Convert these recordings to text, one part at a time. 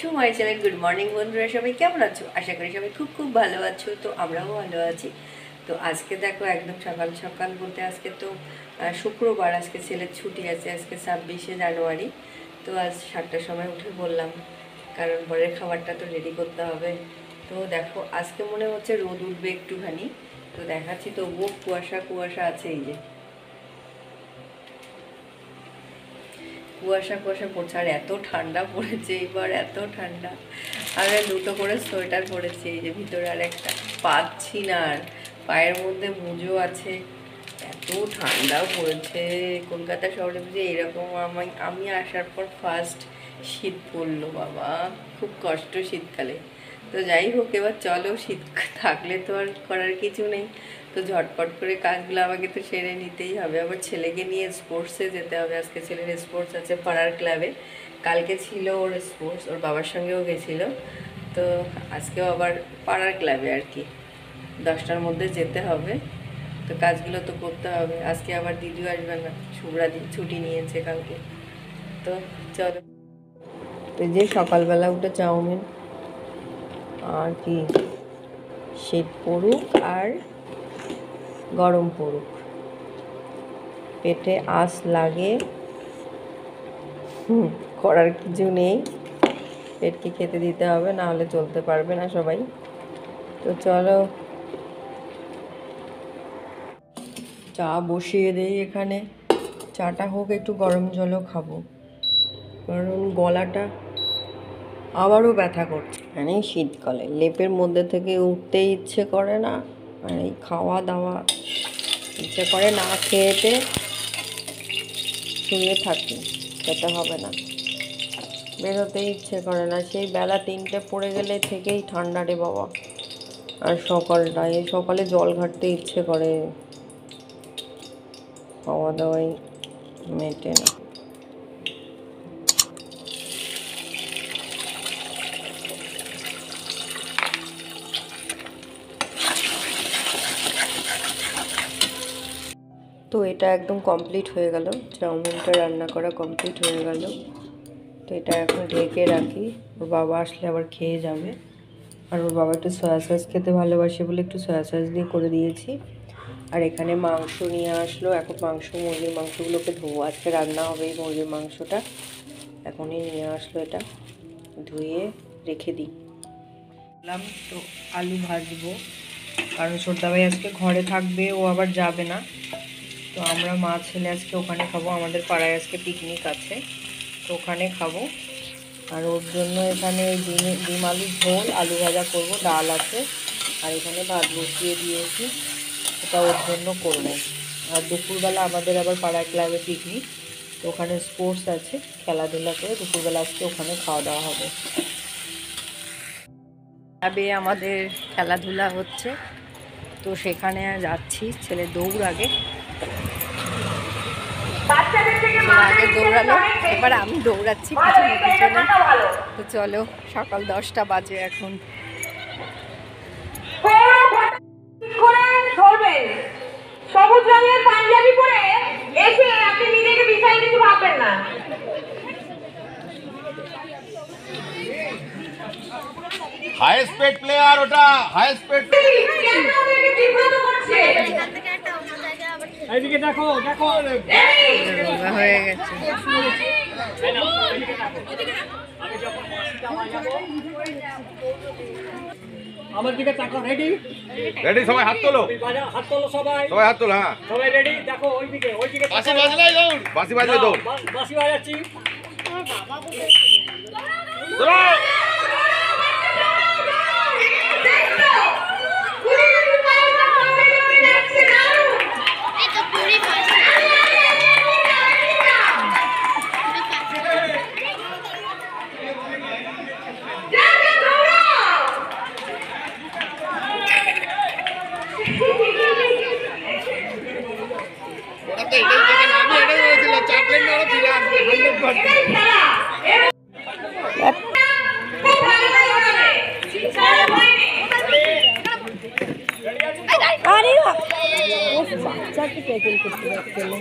To my channel. Good morning বন্ধুরা, সবাই কেমন আছো? আশা করি সবাই খুব খুব ভালো আছো। তো আমরাও ভালো আছি। তো আজকে দেখো একদম সকাল সকাল বলতে আজকে তো শুক্রবার, আজকে ছেলের ছুটি আছে, আজকে 26শে জানুয়ারি। তো আজ 7টার সময় উঠে বললাম, কারণ পরের খাবারটা তো রেডি করতে হবে। তো দেখো আজকে মনে হচ্ছে রোদ উঠবে একটুখানি, তো দেখাচ্ছি। তবুও কুয়াশা কুয়াশা আছে, এই যে কুয়াশা কুয়াশা পড়ছে। আর এত ঠান্ডা পড়েছে এবার, এত ঠান্ডা। আর দুটো করে সোয়েটার পরেছি, এই যে ভিতরে আর একটা পাচ্ছি না। আর পায়ের মধ্যে মুজো আছে, এত ঠান্ডা পড়েছে। কলকাতা শহরে বুঝে এরকম আমি আসার পর ফার্স্ট শীত পড়লো বাবা, খুব কষ্ট শীতকালে। তো যাই হোক, এবার চলো, শীত থাকলে তো আর করার কিছু নেই। তো ঝটপট করে কাজগুলো আমাকে তো সেরে নিতেই হবে। আবার ছেলেকে নিয়ে স্পোর্টসে যেতে হবে, আজকে ছেলের স্পোর্টস আছে পাড়ার ক্লাবে। কালকে ছিল ওর স্পোর্টস, ওর বাবার সঙ্গেও গেছিলো। তো আজকেও আবার পাড়ার ক্লাবে আর কি 10টার মধ্যে যেতে হবে। তো কাজগুলো তো করতে হবে। আজকে আবার দিদিও আসবে না, শুভ্রাদি ছুটি নিয়েছে কালকে। তো চলো, তো যে সকালবেলা উঠে চাউমিন আর কি, শীত পড়ুক আর গরম পড়ুক, পেটে আঁচ লাগে, করার কিছু নেই। পেটকে খেতে দিতে হবে, না হলে চলতে পারবে না সবাই। তো চলো, চা বসিয়ে দেই এখানে। চাটা হোক, একটু গরম জলও খাবো, কারণ গলাটা আবারও ব্যথা করছে। মানে শীতকালে লেপের মধ্যে থেকে উঠতে ইচ্ছে করে না, আর এই খাওয়া দাওয়া ইচ্ছে করে না, খেয়েতে শুয়ে থাকি, খেতে হবে না, বেরোতে ইচ্ছে করে না। সেই বেলা 3টে পড়ে গেলে থেকেই ঠান্ডা রে বাবা। আর সকালটা, এই সকালে জল ঘাটতে ইচ্ছে করে, খাওয়া দাওয়াই মেটে না। তো এটা একদম কমপ্লিট হয়ে গেল, চাউমিনটা রান্না করা কমপ্লিট হয়ে গেল। তো এটা এখন ঢেকে রাখি, ওর বাবা আসলে আবার খেয়ে যাবে। আর ওর বাবা একটু সয়া সস খেতে ভালোবাসে বলে একটু সয়া সস দিয়ে করে দিয়েছি। আর এখানে মাংস নিয়ে আসলো, এখন মুরগির মাংসগুলোকে ধোবো, আজকে রান্না হবে এই মুরগির মাংসটা। এখনই নিয়ে আসলো, এটা ধুয়ে রেখে দিই। তো আলু ভাজবো, কারণ সর্দাভাই আজকে ঘরে থাকবে, ও আবার যাবে না। তো আমরা মা ছেলে আজকে ওখানে খাবো, আমাদের পাড়ায় আজকে পিকনিক আছে, তো ওখানে খাবো। আর ওর জন্য এখানে ডিম আলু ঝোল, আলু ভাজা করবো, ডাল আছে, আর এখানে ভাত বসিয়ে দিয়েছি, এটা ওর জন্য করবো। আর দুপুরবেলা আমাদের আবার পাড়ায় ক্লাবে পিকনিক, তো ওখানে স্পোর্টস আছে, খেলাধুলা করে দুপুরবেলা আজকে ওখানে খাওয়া দাওয়া হবে। ক্লাবে আমাদের খেলাধুলা হচ্ছে, তো সেখানে যাচ্ছি। ছেলে দৌড় আগে দৌড়ালো, এবার আমি দৌড়াচ্ছি পিছনে পিছনে। তো চলো, সকাল 10টা বাজে এখন। সবুজ রঙের পাঞ্জাবি পরে এসে আপনি নিজেকে বিশাল কিছু ভাববেন না। হাই স্পিড প্লেয়ার, ওটা হাই স্পিড। এইদিকে দেখো দেখো, হয়ে গেছে। আমার দিকে তাকাও। রেডি রেডি, সবাই হাত তোলো, হাত তোলো, সবাই সবাই হাত তোলো। হ্যাঁ, সবাই রেডি। দেখো ওইদিকে ওইদিকে বাঁশি বাজলাই দৌড়, বাঁশি বাজলে দৌড়। বাঁশি বাজাচ্ছি। বাচ্চাকে ট্যাকেল করতে পারছে না।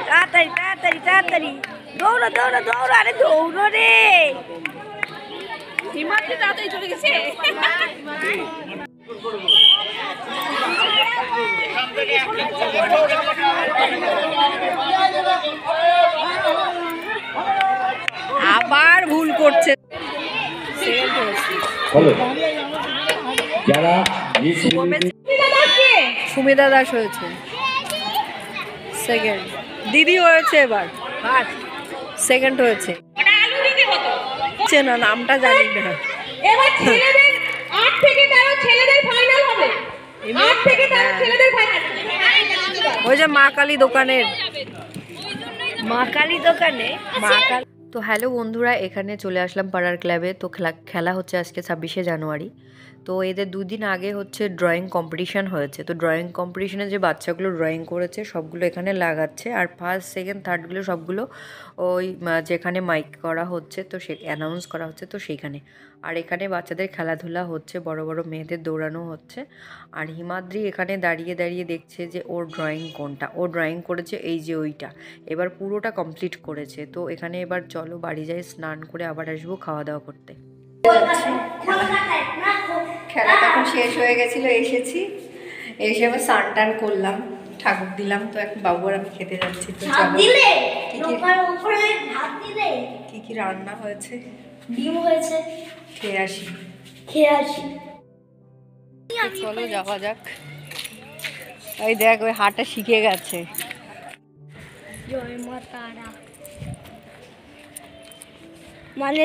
তাড়াতাড়ি তাড়াতাড়ি তাড়াতাড়ি। দৌড়ো দৌড়ো দৌড়ো, আরে দৌড়ো রে। হিমাদ্রি তাড়াতাড়ি চলে গেছে। আবার ভুল করছে। যারা সুমিতা দাস হয়েছে সেকেন্ড, দিদি হয়েছে এবার ফার্স্ট, সেকেন্ড হয়েছে না, নামটা জানি না। এবার ছেলেদের 8 থেকে 13 ছেলেদের ফাইনাল হবে। 8 থেকে 13 ছেলেদের ফাইনাল। ওই যে মা কালী দোকানের, মা কালী দোকানে মা কালী। তো হ্যালো বন্ধুরা, এখানে চলে আসলাম পাড়ার ক্লাবে। তো খেলা হচ্ছে আজকে 26শে জানুয়ারি। তো এদের দুদিন আগে হচ্ছে ড্রয়িং কম্পিটিশান হয়েছে। তো ড্রয়িং কম্পিটিশানে যে বাচ্চাগুলো ড্রয়িং করেছে সবগুলো এখানে লাগাচ্ছে, আর ফার্স্ট সেকেন্ড থার্ডগুলো সবগুলো ওই যেখানে মাইক করা হচ্ছে তো সে অ্যানাউন্স করা হচ্ছে তো সেইখানে। আর এখানে বাচ্চাদের খেলাধুলা হচ্ছে, বড় বড় মেয়েদের দৌড়ানো হচ্ছে। আর হিমাদ্রি এখানে দাঁড়িয়ে দাঁড়িয়ে দেখছে যে ওর ড্রয়িং কোনটা। ও ড্রয়িং করেছে এই যে ওইটা, এবার পুরোটা কমপ্লিট করেছে। তো এখানে এবার চলো বাড়ি যাই, স্নান করে আবার আসবো খাওয়া দাওয়া করতে। খেলা তখন শেষ হয়ে গেছিলো, এসেছি, এসে আবার স্নান টান করলাম, ঠাকুর দিলাম। তো এখন বাবু আর আমি খেতে যাচ্ছি। তো কি কি রান্না হয়েছে, ডিম হয়েছে, খেয়ে আসি। চলো যাওয়া যাক। ওই দেখ ওই হাঁটা শিখে গেছে। জয় মা তারা মানে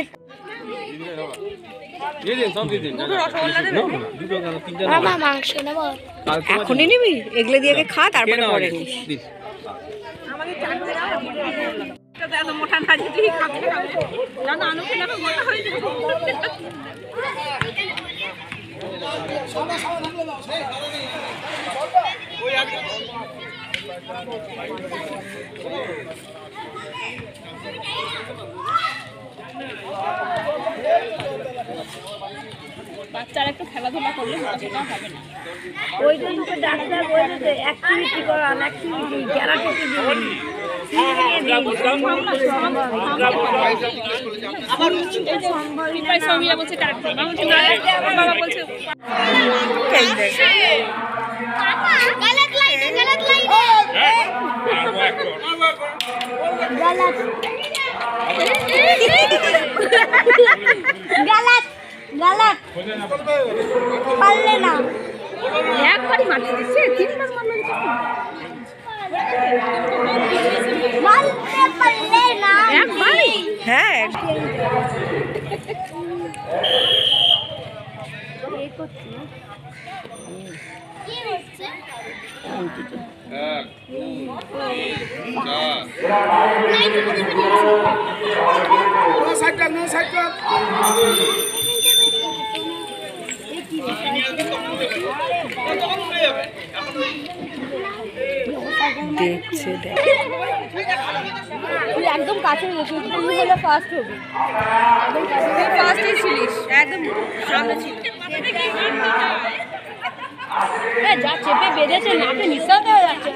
বাবা মাংস নেবো, এখনই নিবি? এগুলো দিয়ে আগে খা, তারপরে পরে নিস। বাচ্চারা একটু খেলাধুলা করলে সেটা হবে না। ওই জন্য তো ডাক্তার বলেছে অ্যাক্টিভিটি করান, অ্যাক্টিভিটি ক্যারাটে বলছে বাবা বলছে গালাত গালাত পারলে না, একবারই মারতে দিচ্ছে, 3বার মারলো। মারতে পারলে না একবারই? হ্যাঁ কি হচ্ছে দেখছে, দেখ তুই একদম কাছে গেছিস, তুই হলো ফার্স্ট হবি। একদম কাছে ফার্স্টই ছিলিস, একদম সামনে ছিলিস। যা চেপে বেঁধেছে, নাকে নিঃশ্বাস হয়ে যাচ্ছে।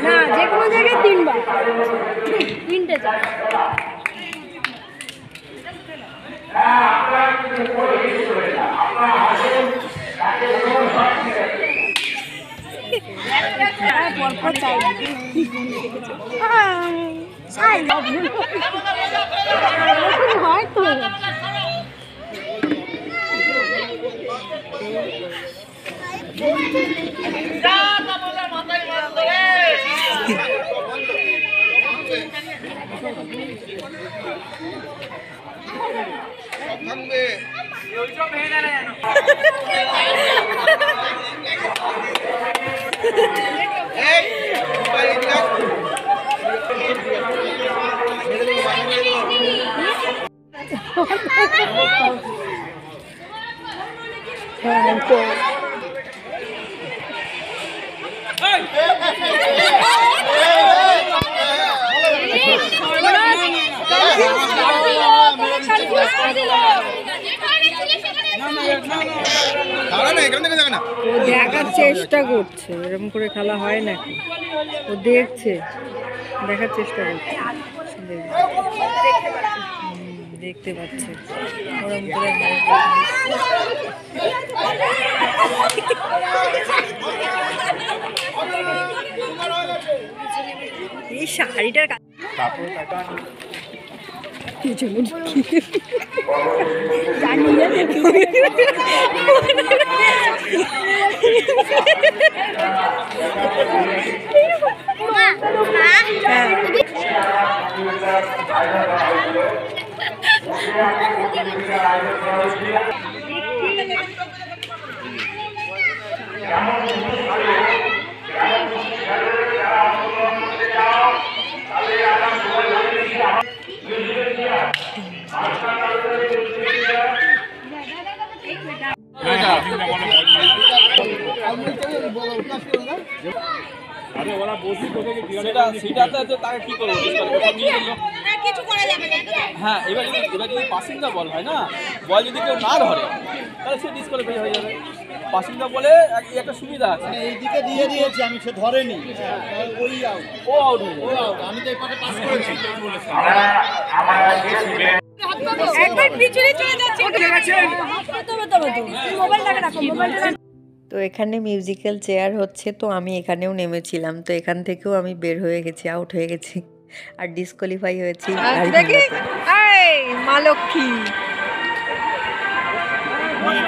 না, যে কোনো জায়গায় 3বার, 3টে চাই। পরপর চাই হয়তো ও দেখার চেষ্টা করছে, এরকম করে খেলা হয় নাকি, ও দেখছে, দেখার চেষ্টা করছে, দেখতে পাচ্ছে ওরকম করে এই শাড়িটার হ্যাঁ, এবার যদি পাসিং দা বল হয় না, বল যদি কেউ না ধরে তাহলে সে ডিসকোয়ালিফাই হয়ে যাবে। পাসিং দা বলে একটা সুবিধা আছে, এইদিকে দিয়ে দিয়েছি আমি, সে ধরেনি, ওই আউট, ও আউট হয়ে যাবে। আমি তো এই পাশে পাস করেছি। একবার পিছনে চলে যাচ্ছে। মোবাইলটাকে রাখো, মোবাইলটা। তো এখানে মিউজিক্যাল চেয়ার হচ্ছে, তো আমি এখানেও নেমেছিলাম, তো এখান থেকেও আমি বের হয়ে গেছি, আউট হয়ে গেছি আর ডিসকোয়ালিফাই হয়েছি। মা লক্ষ্মী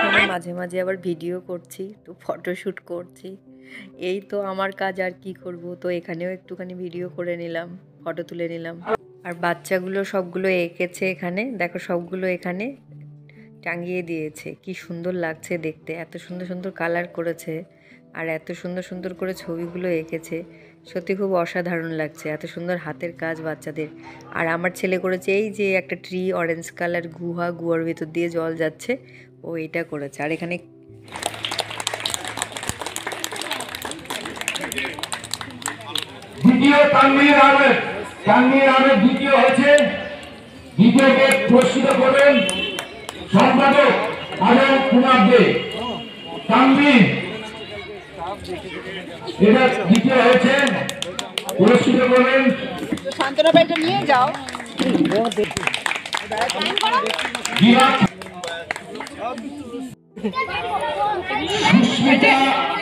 এখানে মাঝে মাঝে আবার ভিডিও করছি, তো ফটোশ্যুট করছি, এই তো আমার কাজ, আর কি করব। তো এখানেও একটুখানি ভিডিও করে নিলাম, ফটো তুলে নিলাম। আর বাচ্চাগুলো সবগুলো এঁকেছে এখানে, দেখো সবগুলো এখানে টাঙিয়ে দিয়েছে, কি সুন্দর লাগছে দেখতে, এত সুন্দর সুন্দর কালার করেছে আর এত সুন্দর সুন্দর করে ছবিগুলো এঁকেছে, সত্যি খুব অসাধারণ লাগছে, এত সুন্দর হাতের কাজ বাচ্চাদের। আর আমার ছেলে করেছে এই যে একটা ট্রি, অরেঞ্জ কালার গুহা, গুহার ভিতর দিয়ে জল যাচ্ছে, ও এটা করেছে। আর এখানে দ্বিতীয় তানভীর আহমেদ দ্বিতীয় হয়েছে। দ্বিতীয়কে পুরস্কৃত করবেন সম্পাদক আলম কুমার দে। তানভীর এটা দ্বিতীয় হয়েছে, পুরস্কৃত করবেন শান্তনা ব্যাগটা নিয়ে যাও। সুস্মিতা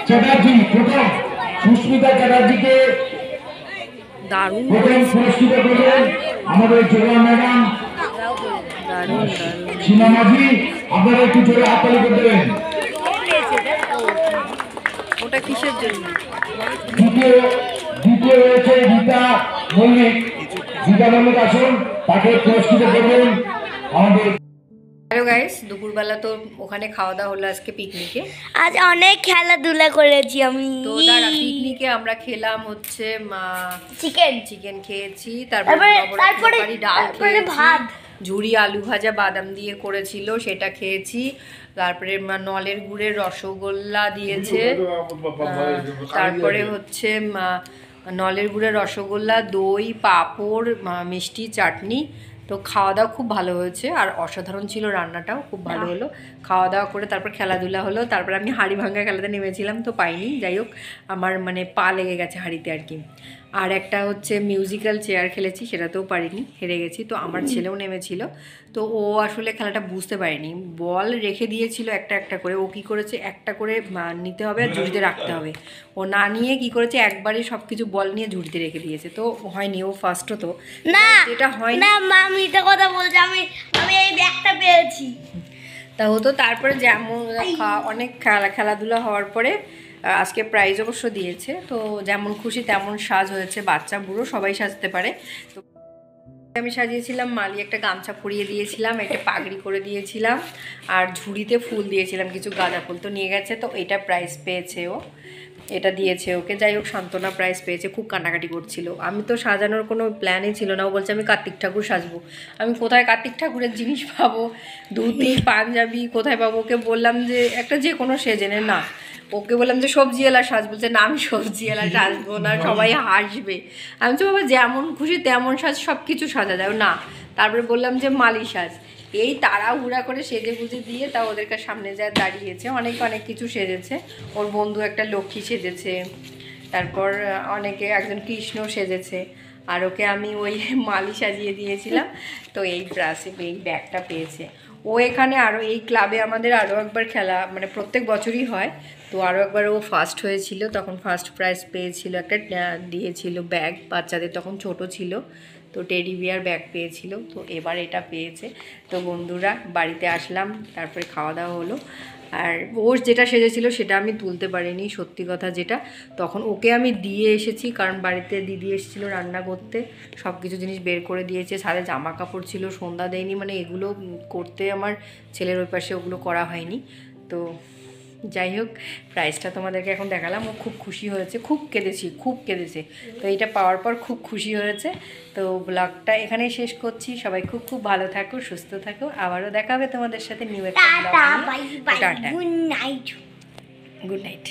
চ্যাটার্জি প্রথম, সুস্মিতা চ্যাটার্জিকে দারুণ প্রথম পুরস্কৃত করবেন আমাদের জোড়া ম্যাডাম দারুণ সীমা মাঝি। আপনারা একটু জোরে হাততালি করে দেবেন। ওটা কিসের জন্য? দ্বিতীয় রয়েছে গীতা মল্লিক। গীতা মল্লিক আসুন, তাকে পুরস্কৃত করবেন আমাদের। হ্যালো গাইস, দুপুরবেলা তো ওখানে খাওয়া দাওয়া হলো আজকে পিকনিকে। আজ অনেক খেলাধুলা করেছি আমি। তো দাঁড়া, পিকনিকে আমরা খেলাম হচ্ছে চিকেন খেয়েছি, তারপরে ডাল খেয়েছি, ভাত, ঝুড়ি আলু ভাজা বাদাম দিয়ে করেছিল সেটা খেয়েছি, তারপরে নলের গুড়ের রসগোল্লা দিয়েছে, তারপরে হচ্ছে নলের গুড়ের রসগোল্লা, দই, পাঁপড়, মিষ্টি, চাটনি। তো খাওয়া দাওয়া খুব ভালো হয়েছে আর অসাধারণ ছিল, রান্নাটাও খুব ভালো হলো। খাওয়া দাওয়া করে তারপর খেলাধুলা হলো, তারপর আমি হাঁড়ি ভাঙা খেলাতে নেমেছিলাম, তো পাইনি, যাই হোক আমার মানে পা লেগে গেছে হাঁড়িতে আর কি। আর একটা হচ্ছে মিউজিক্যাল চেয়ার খেলেছি, সেটাতেও পারিনি, হেরে গেছি। তো আমার ছেলেও নেমেছিল, তো ও আসলে খেলাটা বুঝতে পারেনি, বল রেখে দিয়েছিল একটা একটা করে, ও কী করেছে একটা করে নিতে হবে আর ঝুড়িতে রাখতে হবে, ও না নিয়ে কী করেছে একবারে সব কিছু বল নিয়ে ঝুড়িতে রেখে দিয়েছে, তো হয়নি, ও ফার্স্ট হতো না যেটা হয় না মামি এটা কথা বলছে, আমি এই ব্যাগটা পেয়েছি তা হতো। তারপরে যেমন অনেক খেলাধুলা হওয়ার পরে আজকে প্রাইজ অবশ্য দিয়েছে, তো যেমন খুশি তেমন সাজ হয়েছে, বাচ্চা বুড়ো সবাই সাজতে পারে। তো আমি সাজিয়েছিলাম, মালি একটা গামছা পরিয়ে দিয়েছিলাম, একটা পাগড়ি করে দিয়েছিলাম আর ঝুড়িতে ফুল দিয়েছিলাম, কিছু গাঁদা ফুল, তো নিয়ে গেছে, তো এটা প্রাইজ পেয়েছে ও, এটা দিয়েছে ওকে। যাই হোক, সান্ত্বনা প্রাইজ পেয়েছে, খুব কান্নাকাটি করছিল। আমি তো সাজানোর কোনো প্ল্যানই ছিল না, ও বলছে আমি কার্তিক ঠাকুর সাজবো। আমি কোথায় কার্তিক ঠাকুরের জিনিস পাবো, ধুতি পাঞ্জাবি কোথায় পাবো? ওকে বললাম যে একটা যে কোনো সেজেনে, না ওকে বললাম যে সবজিওয়ালা সাজ, বলছে না আমি সবজিওয়ালা সাজবো না, সবাই হাসবে। আমি তো বাবা যেমন খুশি তেমন সাজ, সব কিছু সাজা যায় না। তারপরে বললাম যে মালি সাজ, এই তাড়াহুড়া করে সেজে গুজে দিয়ে তা ওদেরকে সামনে যায় দাঁড়িয়েছে, অনেক অনেক কিছু সেজেছে। ওর বন্ধু একটা লক্ষ্মী সেজেছে, তারপর অনেকে একজন কৃষ্ণ সেজেছে, আর ওকে আমি ওই মালি সাজিয়ে দিয়েছিলাম। তো এই এই ব্যাগটা পেয়েছে ও। এখানে আরও এই ক্লাবে আমাদের আরও একবার খেলা মানে প্রত্যেক বছরই হয়, তো আরও একবার ও ফার্স্ট হয়েছিল, তখন ফার্স্ট প্রাইজ পেয়েছিল, একটা দিয়েছিল ব্যাগ বাচ্চাদের, তখন ছোট ছিল, তো টেডি বিয়ার ব্যাগ পেয়েছিল, তো এবার এটা পেয়েছে। তো বন্ধুরা বাড়িতে আসলাম, তারপরে খাওয়া দাওয়া হলো। আর ওর যেটা সেজেছিল সেটা আমি তুলতে পারিনি, সত্যি কথা যেটা, তখন ওকে আমি দিয়ে এসেছি, কারণ বাড়িতে দিদি এসেছিলো রান্না করতে, সব কিছু জিনিস বের করে দিয়েছে, সাথে জামা কাপড় ছিল, সন্ধ্যা দেয়নি, মানে এগুলো করতে আমার ছেলের ওই পাশে ওগুলো করা হয়নি। তো যাই হোক, প্রাইজটা তোমাদেরকে এখন দেখালাম। ও খুব খুশি হয়েছে, খুব কেঁদেছে। তো এইটা পাওয়ার পর খুব খুশি হয়েছে। তো ব্লগটা এখানেই শেষ করছি। সবাই খুব খুব ভালো থাকো, সুস্থ থাকো। আবারও দেখা হবে তোমাদের সাথে নিউ একটা ব্লগ নিয়ে। Tata, good night. Good night.